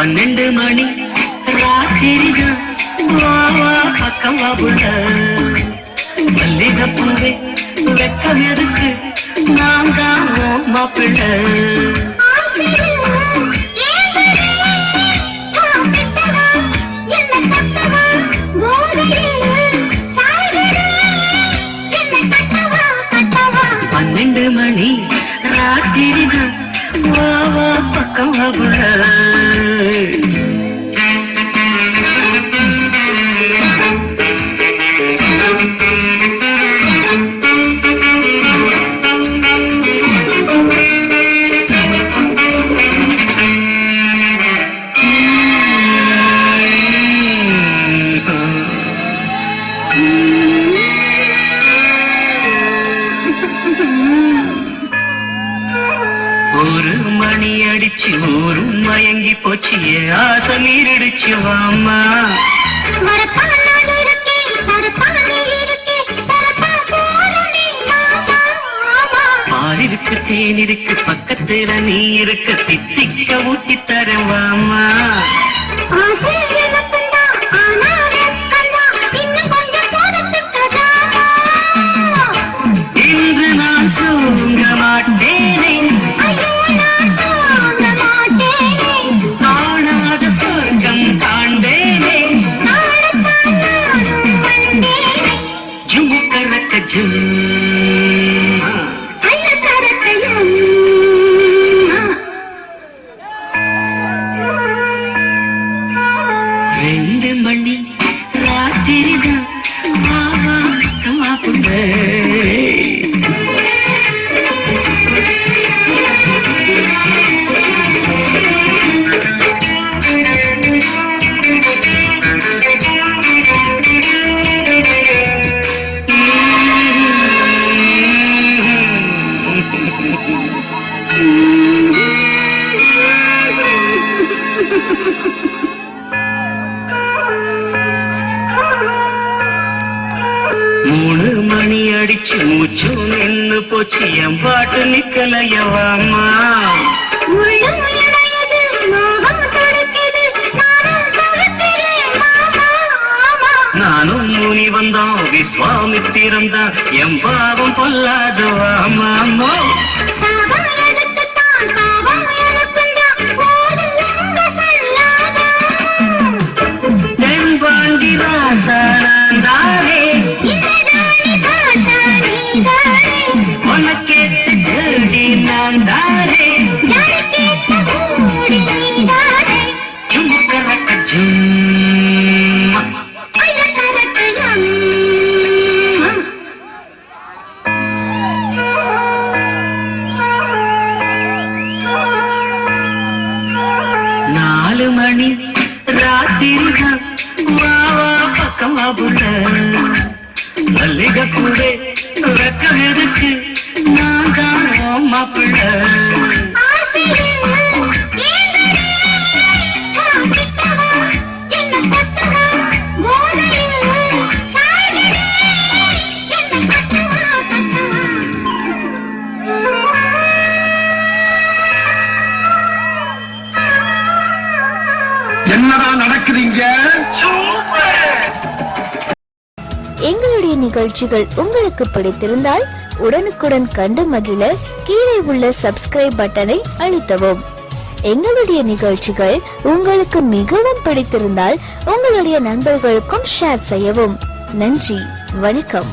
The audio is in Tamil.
12 மணி ராத்திரிதான் பக்கம் புள்ள மல்லிகைப்பூவே வெக்கம் எதுக்கு நான் தான் மாப்பிள்ள பன்னெண்டு மணி ராத்திரிதான் பக்கம் புள்ள ஒரு மணி அடிச்சு ஊரும் மயங்கி போச்சு ஆசை நீரிடுச்சு வாமா பால் இருக்கு தேன் இருக்கு பக்கத்துல நீ இருக்க தித்திக்க ஊட்டி தரேன் வாமா இன்று நான் தூங்க மாட்டேனே காணாத சொர்க்கம் தாண்டேனே ஜுமுக்கரக்க ஜும் ரெண்டு மணி ராத்திரிதான் புள்ள மூணு மணி அடிச்சு மூச்சு நின்னு போச்சு என் பாட்டு நிக்கலையவாமா நானும் முனி வந்தோம் விஸ்வாமித்திரம் தான் என் பாவம் பொல்லாதவாமா தென்பாண்டி ராசானே உனக்கேத்து ஜல்தி நான் தாரே ஜுமுக்கரக்க ஜும் நாலு மணி ராத்திரிதான் பக்கம் புள்ள மல்லிகைப்பூவே வெக்கம் எதுக்கு நான் தான் மாப்பிள்ள என்னதான் நடக்குதுங்க? எங்களுடைய நிகழ்ச்சிகள் உங்களுக்கு பிடித்திருந்தால் உடனுக்குடன் கண்டு மகிழ கீழே உள்ள சப்ஸ்கிரைப் பட்டனை அழுத்தவும். எங்களுடைய நிகழ்ச்சிகள் உங்களுக்கு மிகவும் பிடித்திருந்தால் உங்களுடைய நண்பர்களுக்கும் ஷேர் செய்யவும். நன்றி, வணக்கம்.